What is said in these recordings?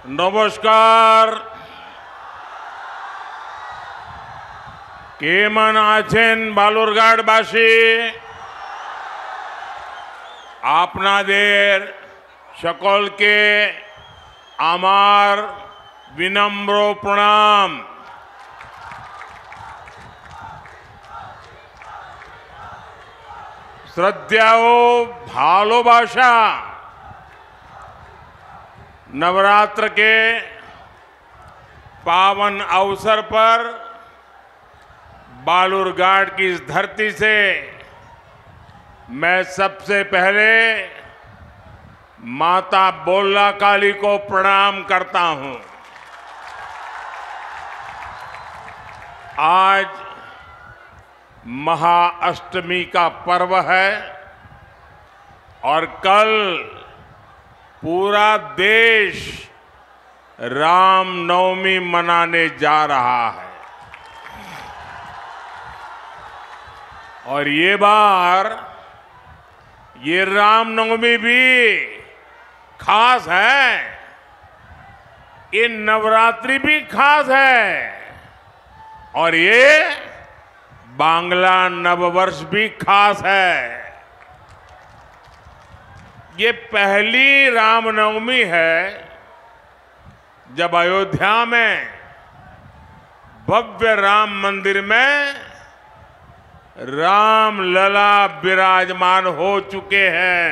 নমস্কার। কেমন আছেন বালুরঘাটবাসী? আপনাদের সকলকে আমার বিনম্র প্রণাম। শ্রদ্ধা ও ভালোবাসা। नवरात्र के पावन अवसर पर बालूरघाट की इस धरती से मैं सबसे पहले माता बोल्ला काली को प्रणाम करता हूं। आज महाअष्टमी का पर्व है और कल पूरा देश रामनवमी मनाने जा रहा है। और ये बार ये रामनवमी भी खास है, ये नवरात्रि भी खास है और ये बांग्ला नववर्ष भी खास है। ये पहली रामनवमी है जब अयोध्या में भव्य राम मंदिर में राम लला विराजमान हो चुके हैं।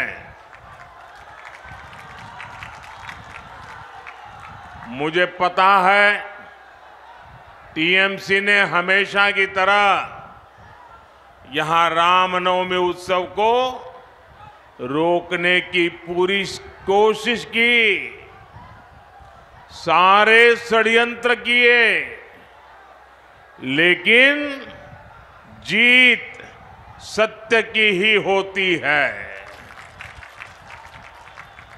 मुझे पता है टीएमसी ने हमेशा की तरह यहां रामनवमी उत्सव को रोकने की पूरी कोशिश की, सारे षड्यंत्र किए, लेकिन जीत सत्य की ही होती है।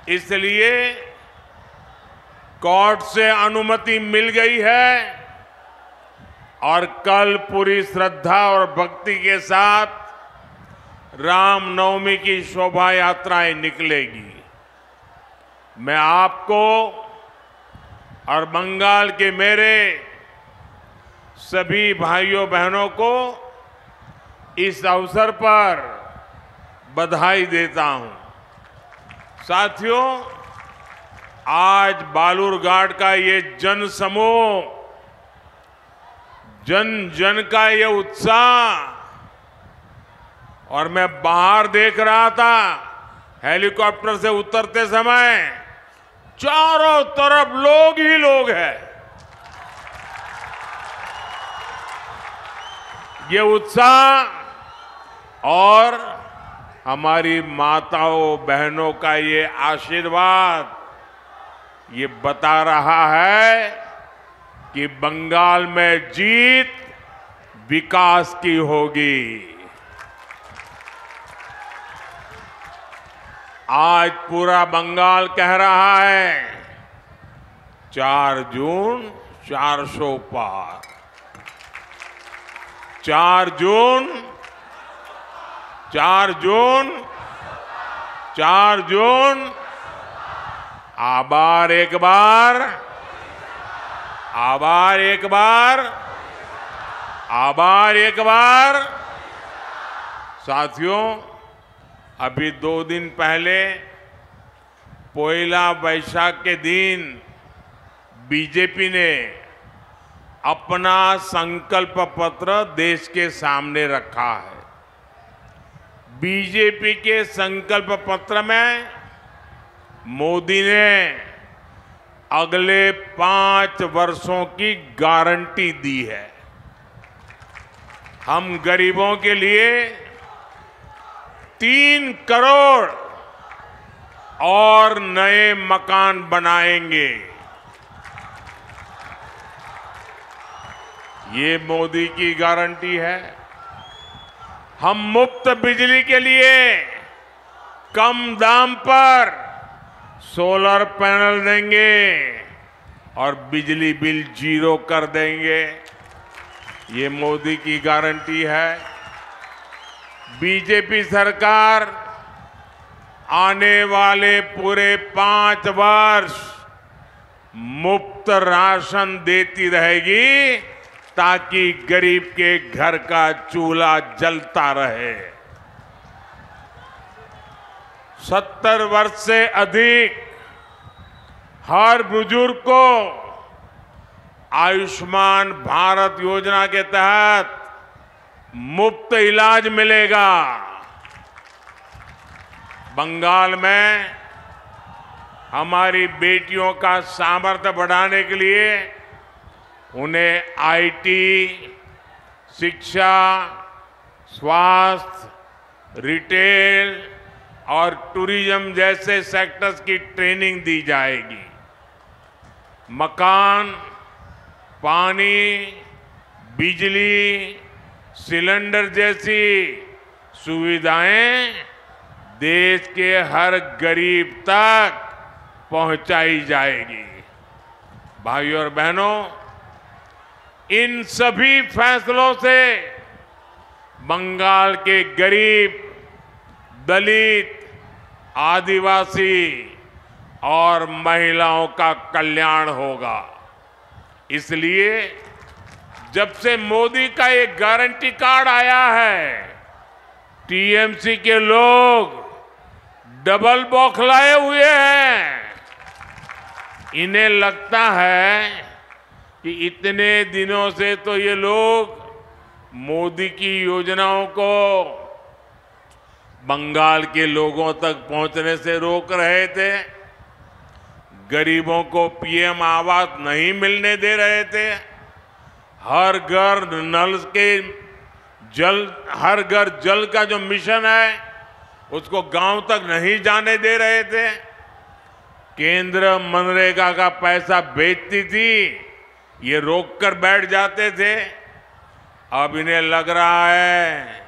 इसलिए कोर्ट से अनुमति मिल गई है और कल पूरी श्रद्धा और भक्ति के साथ रामनवमी की शोभा यात्राएं निकलेगी। मैं आपको और बंगाल के मेरे सभी भाइयों बहनों को इस अवसर पर बधाई देता हूं। साथियों, आज बालूरघाट का ये जन समूह, जन जन का ये उत्साह, और मैं बाहर देख रहा था हेलीकॉप्टर से उतरते समय चारों तरफ लोग ही लोग हैं। ये उत्साह और हमारी माताओं बहनों का ये आशीर्वाद ये बता रहा है कि बंगाल में जीत विकास की होगी। आज पूरा बंगाल कह रहा है 4 जून 400 पार, 4 जून 4 जून 4 जून। आभार एक बार, आभार एक बार, आभार एक बार। साथियों, अभी 2 दिन पहले पोइला वैशाख के दिन बीजेपी ने अपना संकल्प पत्र देश के सामने रखा है। बीजेपी के संकल्प पत्र में मोदी ने अगले 5 वर्षों की गारंटी दी है। हम गरीबों के लिए 3 करोड़ और नए मकान बनाएंगे। ये मोदी की गारंटी है। हम मुफ्त बिजली के लिए कम दाम पर सोलर पैनल देंगे और बिजली बिल 0 कर देंगे। ये मोदी की गारंटी है। बीजेपी सरकार आने वाले पूरे 5 वर्ष मुफ्त राशन देती रहेगी ताकि गरीब के घर का चूल्हा जलता रहे। 70 वर्ष से अधिक हर बुजुर्ग को आयुष्मान भारत योजना के तहत मुफ्त इलाज मिलेगा। बंगाल में हमारी बेटियों का सामर्थ्य बढ़ाने के लिए उन्हें आईटी, शिक्षा, स्वास्थ्य, रिटेल और टूरिज्म जैसे सेक्टर्स की ट्रेनिंग दी जाएगी। मकान, पानी, बिजली, सिलेंडर जैसी सुविधाएं देश के हर गरीब तक पहुंचाई जाएगी। भाइयों और बहनों, इन सभी फैसलों से बंगाल के गरीब, दलित, आदिवासी और महिलाओं का कल्याण होगा। इसलिए जब से मोदी का एक गारंटी कार्ड आया है, टीएमसी के लोग डबल बौखलाए हुए हैं। इन्हें लगता है कि इतने दिनों से तो ये लोग मोदी की योजनाओं को बंगाल के लोगों तक पहुंचने से रोक रहे थे, गरीबों को पीएम आवास नहीं मिलने दे रहे थे, हर घर नल के जल, हर घर जल का जो मिशन है उसको गांव तक नहीं जाने दे रहे थे, केंद्र मनरेगा का पैसा बेचती थी, ये रोक कर बैठ जाते थे। अब इन्हें लग रहा है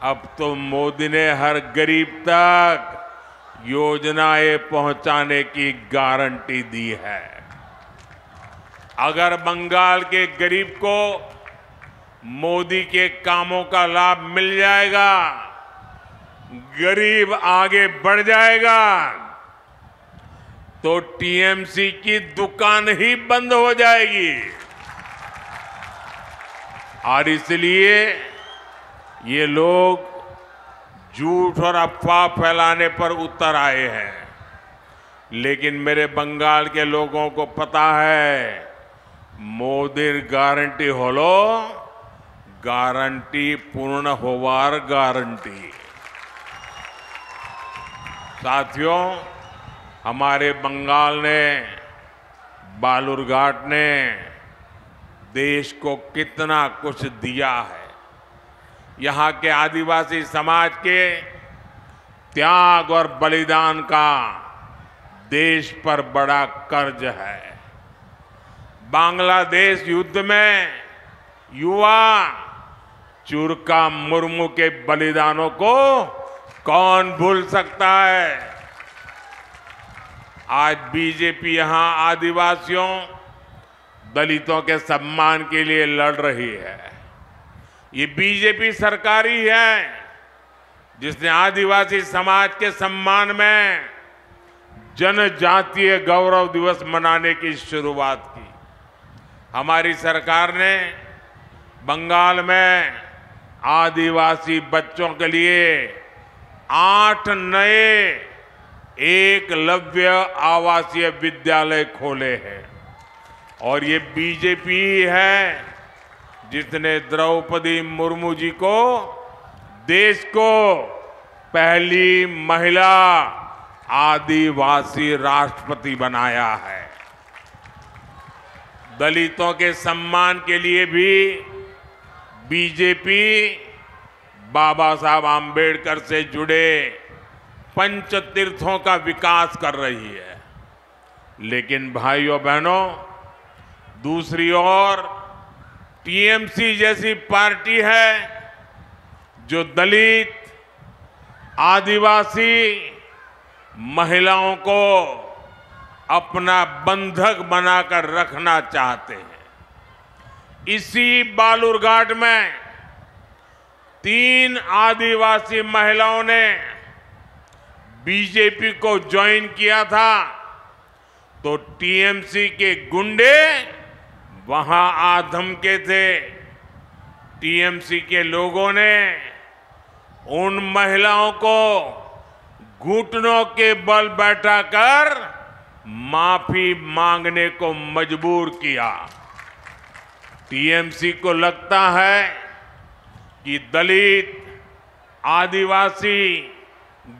अब तो मोदी ने हर गरीब तक योजनाएं पहुंचाने की गारंटी दी है। अगर बंगाल के गरीब को मोदी के कामों का लाभ मिल जाएगा, गरीब आगे बढ़ जाएगा, तो टीएमसी की दुकान ही बंद हो जाएगी। और इसलिए ये लोग झूठ और अफवाह फैलाने पर उतर आए हैं। लेकिन मेरे बंगाल के लोगों को पता है, मोदी गारंटी होलो गारंटी पूर्ण होवार गारंटी। साथियों, हमारे बंगाल ने, बालूरघाट ने देश को कितना कुछ दिया है। यहाँ के आदिवासी समाज के त्याग और बलिदान का देश पर बड़ा कर्ज है। बांग्लादेश युद्ध में युवा चुरका मुर्मू के बलिदानों को कौन भूल सकता है। आज बीजेपी यहां आदिवासियों, दलितों के सम्मान के लिए लड़ रही है। ये बीजेपी सरकार ही है जिसने आदिवासी समाज के सम्मान में जनजातीय गौरव दिवस मनाने की शुरुआत की। हमारी सरकार ने बंगाल में आदिवासी बच्चों के लिए 8 नए एकलव्य आवासीय विद्यालय खोले हैं। और ये बीजेपी ही है जिसने द्रौपदी मुर्मू जी को देश को पहली महिला आदिवासी राष्ट्रपति बनाया है। दलितों के सम्मान के लिए भी बीजेपी बाबा साहब आम्बेडकर से जुड़े पंचतीर्थों का विकास कर रही है। लेकिन भाइयों बहनों, दूसरी ओर टीएमसी जैसी पार्टी है जो दलित, आदिवासी, महिलाओं को अपना बंधक बनाकर रखना चाहते हैं। इसी बालूरघाट में 3 आदिवासी महिलाओं ने बीजेपी को ज्वाइन किया था। तो टीएमसी के गुंडे वहां आ धमके थे। टीएमसी के लोगों ने उन महिलाओं को घुटनों के बल बैठाकर माफी मांगने को मजबूर किया। टीएमसी को लगता है कि दलित, आदिवासी,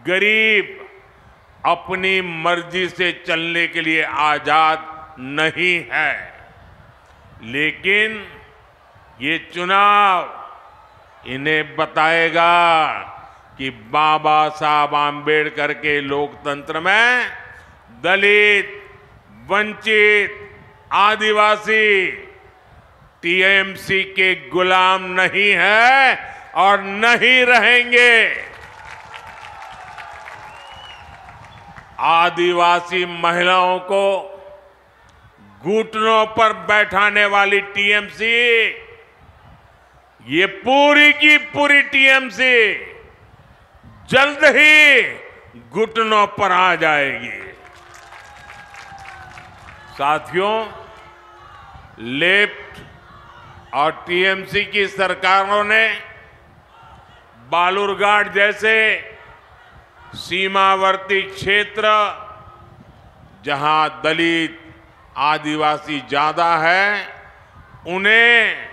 गरीब अपनी मर्जी से चलने के लिए आजाद नहीं है, लेकिन ये चुनाव इन्हें बताएगा कि बाबा साहब आम्बेडकर के लोकतंत्र में दलित, वंचित, आदिवासी टीएमसी के गुलाम नहीं है और नहीं रहेंगे। आदिवासी महिलाओं को घुटनों पर बैठाने वाली टीएमसी, ये पूरी की पूरी टीएमसी जल्द ही घुटनों पर आ जाएगी। साथियों, लेफ्ट और टीएमसी की सरकारों ने बालूरघाट जैसे सीमावर्ती क्षेत्र, जहां दलित, आदिवासी ज्यादा है, उन्हें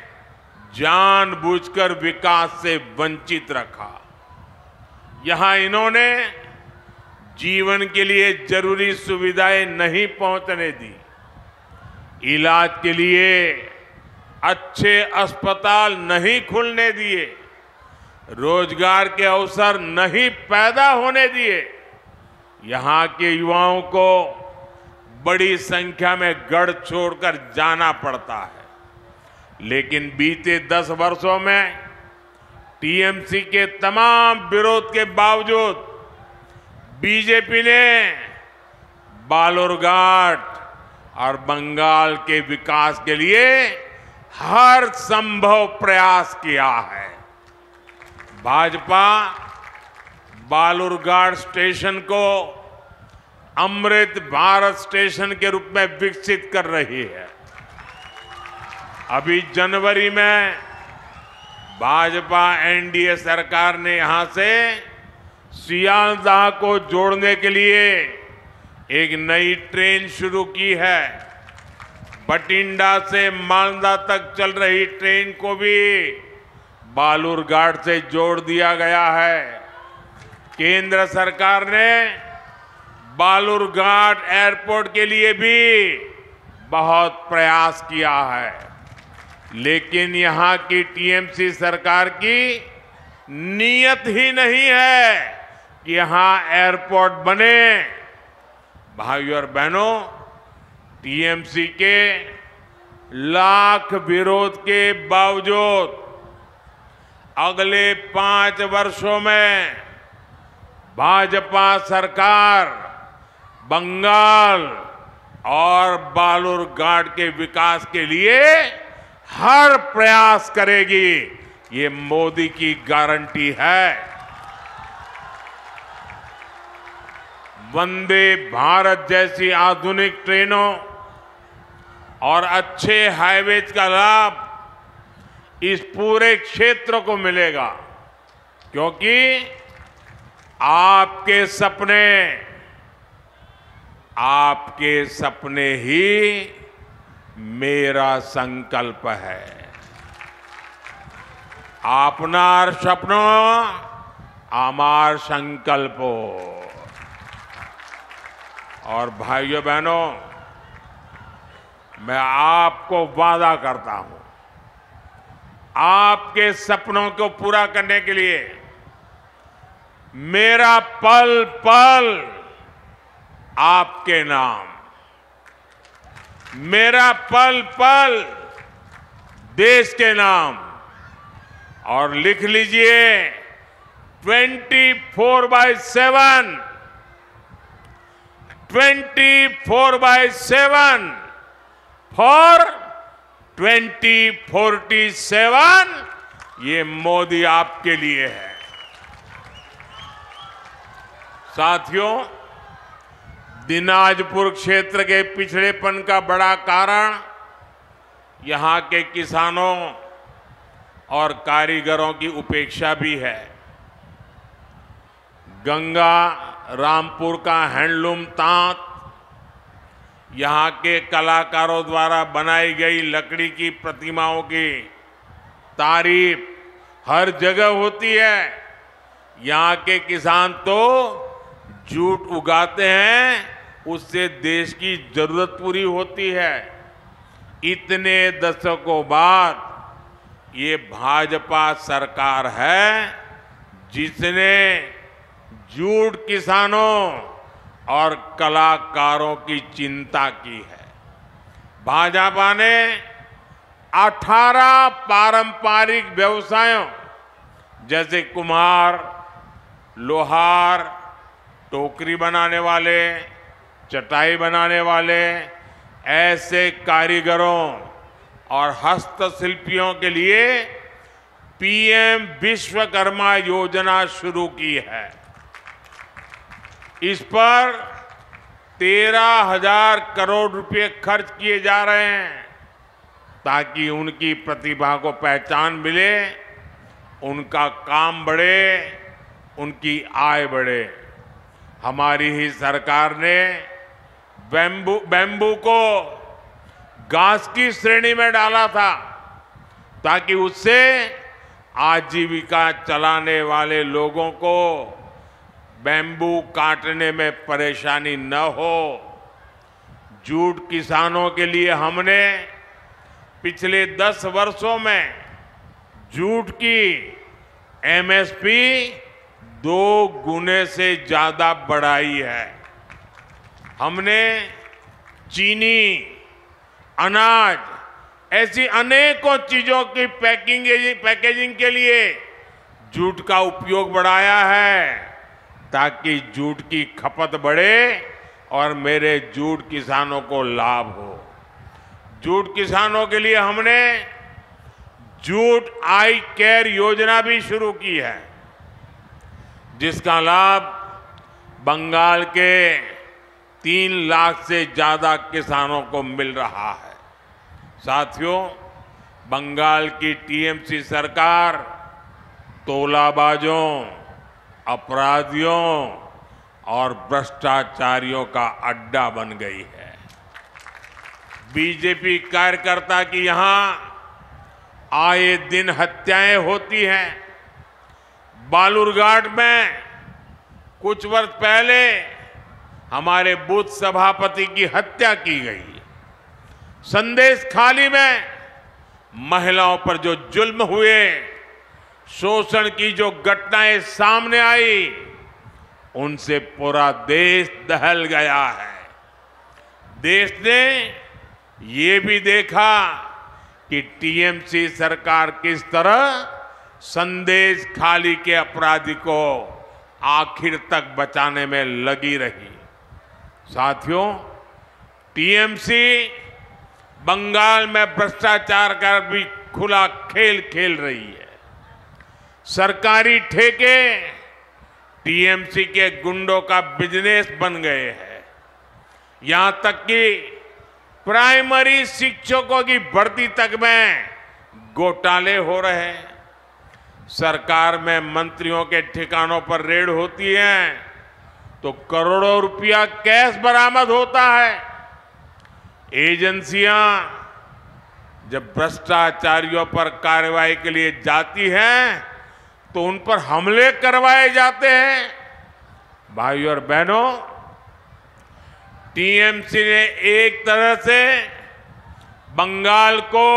जानबूझकर विकास से वंचित रखा। यहां इन्होंने जीवन के लिए जरूरी सुविधाएं नहीं पहुंचने दी, इलाज के लिए अच्छे अस्पताल नहीं खुलने दिए, रोजगार के अवसर नहीं पैदा होने दिए। यहां के युवाओं को बड़ी संख्या में गढ़ छोड़कर जाना पड़ता है। लेकिन बीते 10 वर्षों में टीएमसी के तमाम विरोध के बावजूद बीजेपी ने बालूरघाट और बंगाल के विकास के लिए हर संभव प्रयास किया है। भाजपा बालूरघाट स्टेशन को अमृत भारत स्टेशन के रूप में विकसित कर रही है। अभी जनवरी में भाजपा एनडीए सरकार ने यहां से सियालदाह को जोड़ने के लिए एक नई ट्रेन शुरू की है। बठिंडा से मालदा तक चल रही ट्रेन को भी बालूरघाट से जोड़ दिया गया है। केंद्र सरकार ने बालूरघाट एयरपोर्ट के लिए भी बहुत प्रयास किया है, लेकिन यहां की टीएमसी सरकार की नीयत ही नहीं है कि यहां एयरपोर्ट बने। भाइयों और बहनों, टीएमसी के लाख विरोध के बावजूद अगले 5 वर्षों में भाजपा सरकार बंगाल और बालूरघाट के विकास के लिए हर प्रयास करेगी। ये मोदी की गारंटी है। वंदे भारत जैसी आधुनिक ट्रेनों और अच्छे हाईवेज का लाभ इस पूरे क्षेत्र को मिलेगा, क्योंकि आपके सपने ही मेरा संकल्प है। आपनार सपनो आमार संकल्पो। और भाइयों बहनों, मैं आपको वादा करता हूं, आपके सपनों को पूरा करने के लिए मेरा पल पल आपके नाम, मेरा पल पल देश के नाम। और लिख लीजिए 24/7 फॉर 2047। ये मोदी आपके लिए है। साथियों, दिनाजपुर क्षेत्र के पिछड़ेपन का बड़ा कारण यहां के किसानों और कारीगरों की उपेक्षा भी है। गंगा रामपुर का हैंडलूम तांत, यहां के कलाकारों द्वारा बनाई गई लकड़ी की प्रतिमाओं की तारीफ हर जगह होती है। यहां के किसान तो जूट उगाते हैं, उससे देश की जरूरत पूरी होती है। इतने दशकों बाद ये भाजपा सरकार है जिसने जूट किसानों और कलाकारों की चिंता की है। भाजपा ने 18 पारंपरिक व्यवसायों जैसे कुम्हार, लोहार, टोकरी बनाने वाले, चटाई बनाने वाले ऐसे कारीगरों और हस्तशिल्पियों के लिए पीएम विश्वकर्मा योजना शुरू की है। इस पर 13,000 करोड़ रुपए खर्च किए जा रहे हैं ताकि उनकी प्रतिभा को पहचान मिले, उनका काम बढ़े, उनकी आय बढ़े। हमारी ही सरकार ने बैम्बू को घास की श्रेणी में डाला था ताकि उससे आजीविका चलाने वाले लोगों को बैम्बू काटने में परेशानी न हो। जूट किसानों के लिए हमने पिछले 10 वर्षों में जूट की एमएसपी 2 गुने से ज्यादा बढ़ाई है। हमने चीनी, अनाज ऐसी अनेकों चीजों की पैकेजिंग के लिए जूट का उपयोग बढ़ाया है ताकि जूट की खपत बढ़े और मेरे जूट किसानों को लाभ हो। जूट किसानों के लिए हमने जूट आई केयर योजना भी शुरू की है, जिसका लाभ बंगाल के 3 लाख से ज्यादा किसानों को मिल रहा है। साथियों, बंगाल की टीएमसी सरकार तोलाबाजों, अपराधियों और भ्रष्टाचारियों का अड्डा बन गई है। बीजेपी कार्यकर्ता की यहां आए दिन हत्याएं होती हैं। बालूरघाट में कुछ वर्ष पहले हमारे बूथ सभापति की हत्या की गई। संदेश खाली में महिलाओं पर जो जुल्म हुए, शोषण की जो घटनाएं सामने आई, उनसे पूरा देश दहल गया है। देश ने ये भी देखा कि टीएमसी सरकार किस तरह संदेश खाली के अपराधी को आखिर तक बचाने में लगी रही। साथियों, टीएमसी बंगाल में भ्रष्टाचार का भी खुला खेल खेल रही है। सरकारी ठेके टीएमसी के गुंडों का बिजनेस बन गए हैं। यहां तक कि प्राइमरी शिक्षकों की भर्ती तक में घोटाले हो रहे हैं। सरकार में मंत्रियों के ठिकानों पर रेड होती है तो करोड़ों रुपया कैश बरामद होता है। एजेंसियां जब भ्रष्टाचारियों पर कार्रवाई के लिए जाती हैं तो उन पर हमले करवाए जाते हैं। भाइयों और बहनों, टीएमसी ने एक तरह से बंगाल को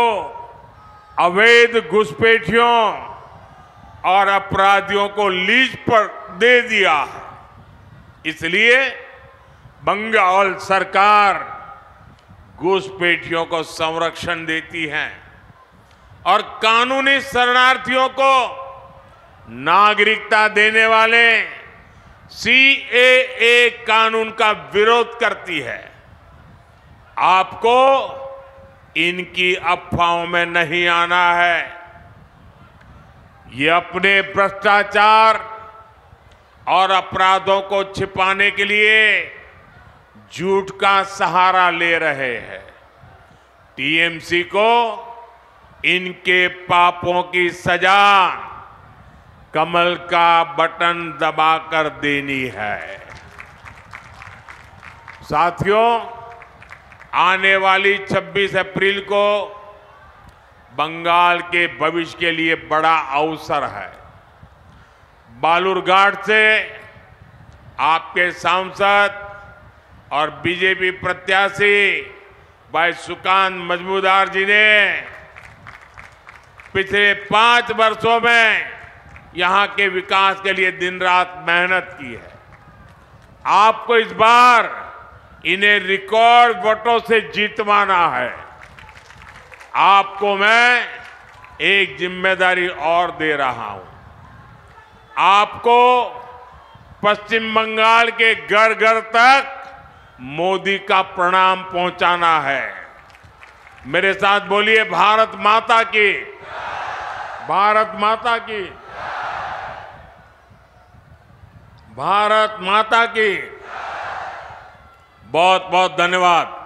अवैध घुसपैठियों और अपराधियों को लीज पर दे दिया है। इसलिए बंगाल सरकार घुसपैठियों को संरक्षण देती है और कानूनी शरणार्थियों को नागरिकता देने वाले सीएए कानून का विरोध करती है। आपको इनकी अफवाहों में नहीं आना है। ये अपने भ्रष्टाचार और अपराधों को छिपाने के लिए झूठ का सहारा ले रहे हैं। टीएमसी को इनके पापों की सजा कमल का बटन दबाकर देनी है। साथियों, आने वाली 26 अप्रैल को बंगाल के भविष्य के लिए बड़ा अवसर है। बालूरघाट से आपके सांसद और बीजेपी प्रत्याशी भाई सुकांत मजमूदार जी ने पिछले 5 वर्षों में यहां के विकास के लिए दिन रात मेहनत की है। आपको इस बार इन्हें रिकॉर्ड वोटों से जीतवाना है। आपको मैं एक जिम्मेदारी और दे रहा हूं। आपको पश्चिम बंगाल के घर घर तक मोदी का प्रणाम पहुंचाना है। मेरे साथ बोलिए, भारत माता की, भारत माता की, भारत माता की। बहुत बहुत धन्यवाद।